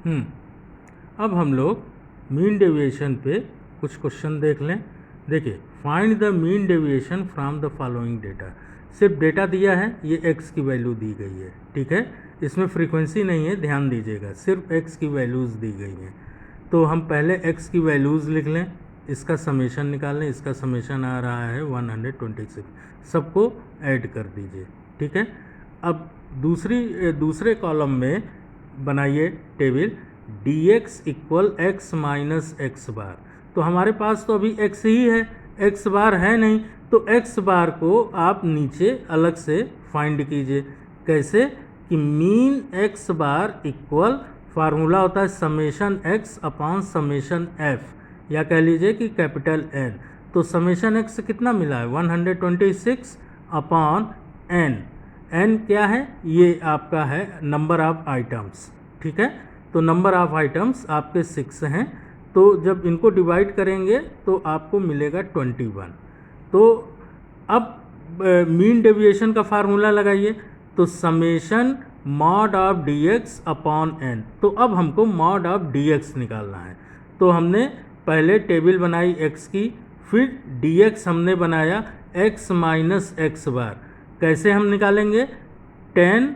अब हम लोग मीन डेविएशन पे कुछ क्वेश्चन देख लें। देखिए, find the mean deviation from the following data. सिर्फ डेटा दिया है, ये x की वैल्यू दी गई है, ठीक है। इसमें फ्रीक्वेंसी नहीं है, ध्यान दीजिएगा, सिर्फ x की वैल्यूज़ दी गई हैं। तो हम पहले x की वैल्यूज़ लिख लें, इसका समेशन निकाल लें। इसका समेशन आ रहा है 126, सबको ऐड कर दीजिए, ठीक है। अब दूसरे कॉलम में बनाइए table dx equal x minus x bar. तो हमारे पास तो अभी x ही है, x बार है नहीं, तो x बार को आप नीचे अलग से फाइंड कीजिए। कैसे कि मीन x बार इक्वल, फार्मूला होता है summation x upon summation f, या कह लीजिए कि कैपिटल N। तो समेशन x कितना मिला है 126 अपॉन n। n क्या है, ये आपका है नंबर ऑफ आइटम्स, ठीक है। तो नंबर ऑफ आइटम्स आपके 6 हैं, तो जब इनको डिवाइड करेंगे तो आपको मिलेगा 21। तो अब मीन डेविएशन का फार्मूला लगाइए, तो summation mod of dx upon n। तो अब हमको मॉड ऑफ dx निकालना है। तो हमने पहले टेबल बनाई x की, फिर dx हमने बनाया x माइनस एक्स बार। कैसे हम निकालेंगे, 10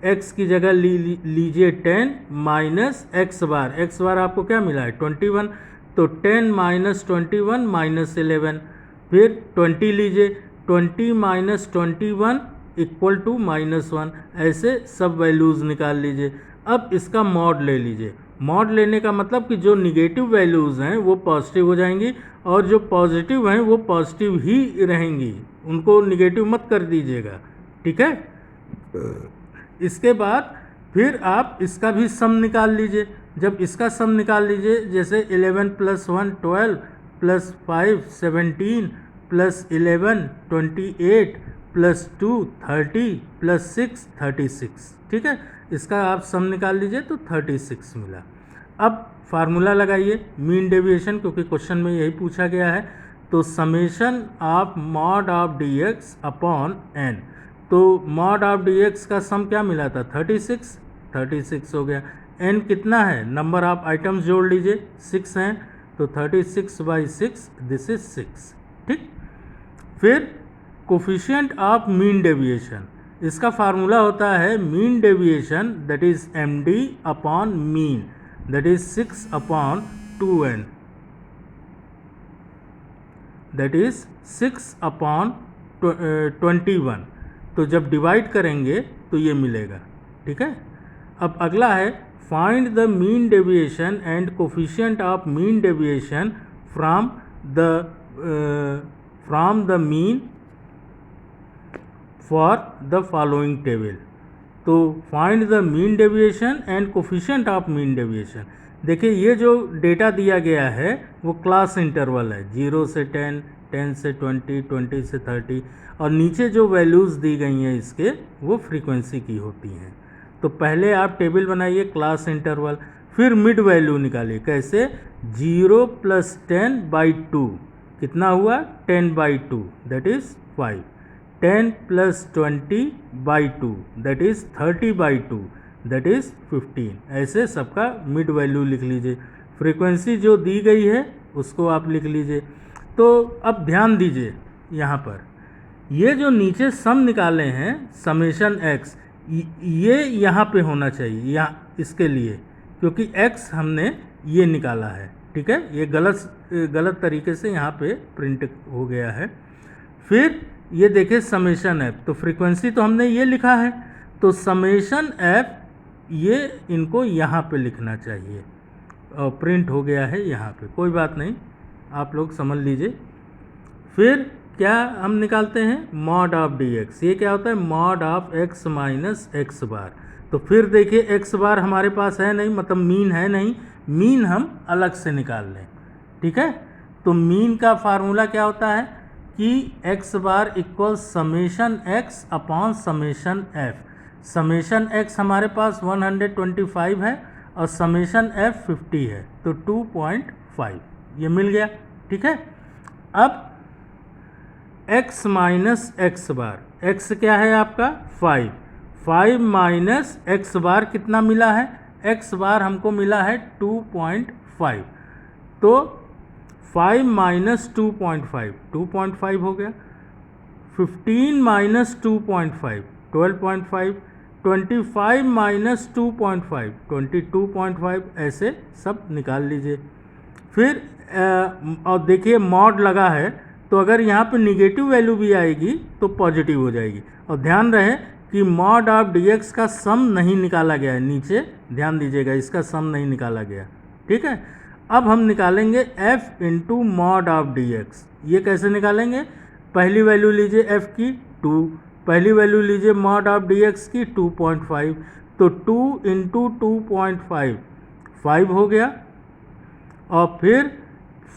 x की जगह लीजिए 10 माइनस एक्स बार आपको क्या मिला है 21। तो 10 माइनस 21 माइनस 11, फिर 20 लीजिए, 20 माइनस 21 इक्वल टू -1। ऐसे सब वैल्यूज़ निकाल लीजिए। अब इसका मॉड ले लीजिए। मॉड लेने का मतलब कि जो निगेटिव वैल्यूज़ हैं वो पॉजिटिव हो जाएंगी, और जो पॉजिटिव हैं वो पॉजिटिव ही रहेंगी, उनको निगेटिव मत कर दीजिएगा, ठीक है। इसके बाद फिर आप इसका भी सम निकाल लीजिए। जब इसका सम निकाल लीजिए, जैसे 11 + 1 12 + 5 17 + 11 28 + 2 30 + 6 36, ठीक है। इसका आप सम निकाल लीजिए तो 36 मिला। अब फार्मूला लगाइए मीन डेविएशन, क्योंकि क्वेश्चन में यही पूछा गया है। तो summation of mod of dx upon n। तो मॉड ऑफ dx का सम क्या मिला था 36 हो गया। n कितना है, नंबर ऑफ आइटम्स जोड़ लीजिए, 6 हैं, तो 36/6, दिस इज 6, ठीक। फिर कोफिशिएंट ऑफ मीन डेविएशन, इसका फार्मूला होता है mean deviation that is md upon mean, that is 6 upon 2n, that is 6 upon 21। तो जब डिवाइड करेंगे तो ये मिलेगा, ठीक है। अब अगला है find the mean deviation and coefficient of mean deviation from the mean for the following table. तो find the mean deviation and coefficient of mean deviation. देखिए, ये जो डेटा दिया गया है वो क्लास इंटरवल है, 0 से 10, 10 से 20, 20 से 30, और नीचे जो वैल्यूज़ दी गई हैं इसके वो फ्रीक्वेंसी की होती हैं। तो पहले आप टेबल बनाइए क्लास इंटरवल, फिर मिड वैल्यू निकालिए। कैसे, 0 + 10/2 कितना हुआ 10/2, that is 5। 10 + 20/2 that is 30/2, that is 15। ऐसे सबका मिड वैल्यू लिख लीजिए। फ्रीक्वेंसी जो दी गई है उसको आप लिख लीजिए। तो अब ध्यान दीजिए, यहाँ पर ये जो नीचे सम निकाले हैं समेशन x, ये यहाँ पे होना चाहिए, यहाँ इसके लिए, क्योंकि x हमने ये निकाला है, ठीक है। ये गलत तरीके से यहाँ पे प्रिंट हो गया है। फिर ये देखिए समेशन f, तो फ्रीक्वेंसी तो हमने ये लिखा है, तो समेशन f ये इनको यहाँ पे लिखना चाहिए, और प्रिंट हो गया है यहाँ पे, कोई बात नहीं, आप लोग समझ लीजिए। फिर क्या हम निकालते हैं मॉड ऑफ dx, ये क्या होता है mod of x minus x bar. तो फिर देखिए एक्स बार हमारे पास है नहीं, मतलब मीन है नहीं, मीन हम अलग से निकाल लें, ठीक है। तो मीन का फार्मूला क्या होता है कि x bar equal summation x upon summation f। Summation x हमारे पास 125 है और समेशन f 50 है, तो 2.5 ये मिल गया, ठीक है। अब x माइनस एक्स बार, x क्या है आपका 5 माइनस एक्स बार कितना मिला है एक्स बार हमको मिला है 2.5, तो 5 माइनस 2.5 2.5 हो गया, 15 माइनस 2.5 12.5, 25 माइनस 2.5 22.5, ऐसे सब निकाल लीजिए। फिर और देखिए मॉड लगा है, तो अगर यहाँ पे निगेटिव वैल्यू भी आएगी तो पॉजिटिव हो जाएगी। और ध्यान रहे कि मॉड ऑफ dx का सम नहीं निकाला गया है, नीचे ध्यान दीजिएगा, इसका सम नहीं निकाला गया, ठीक है। अब हम निकालेंगे f into mod of dx। ये कैसे निकालेंगे? पहली वैल्यू लीजिए f की 2, पहली वैल्यू लीजिए मॉड ऑफ dx की 2.5, तो 2 इंटू 2.5 5 हो गया, और फिर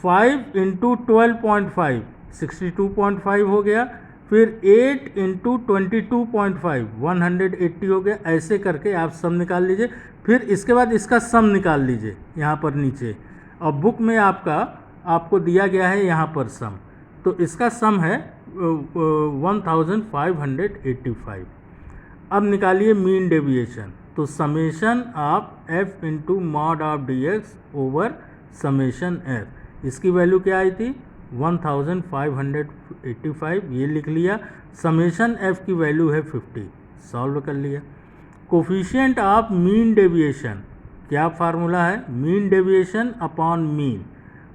5 इंटू 12.5 62.5 हो गया, फिर 8 इंटू 22.5 180 हो गया। ऐसे करके आप सम निकाल लीजिए। फिर इसके बाद इसका सम निकाल लीजिए यहाँ पर नीचे, और बुक में आपको दिया गया है यहाँ पर सम, तो इसका सम है 1585। अब निकालिए मीन डेविएशन, तो summation of f into mod of dx over summation f, इसकी वैल्यू क्या आई थी 1585, ये लिख लिया। समेशन f की वैल्यू है 50, सॉल्व कर लिया। कोफिशिएंट ऑफ मीन डेविएशन, क्या फार्मूला है? मीन डेविएशन अपॉन मीन,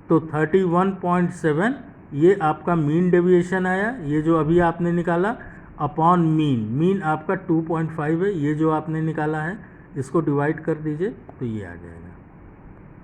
तो 31.7 ये आपका मीन डेविएशन आया, ये जो अभी आपने निकाला, अपॉन मीन आपका 2.5 है, ये जो आपने निकाला है, इसको डिवाइड कर दीजिए तो ये आ जाएगा।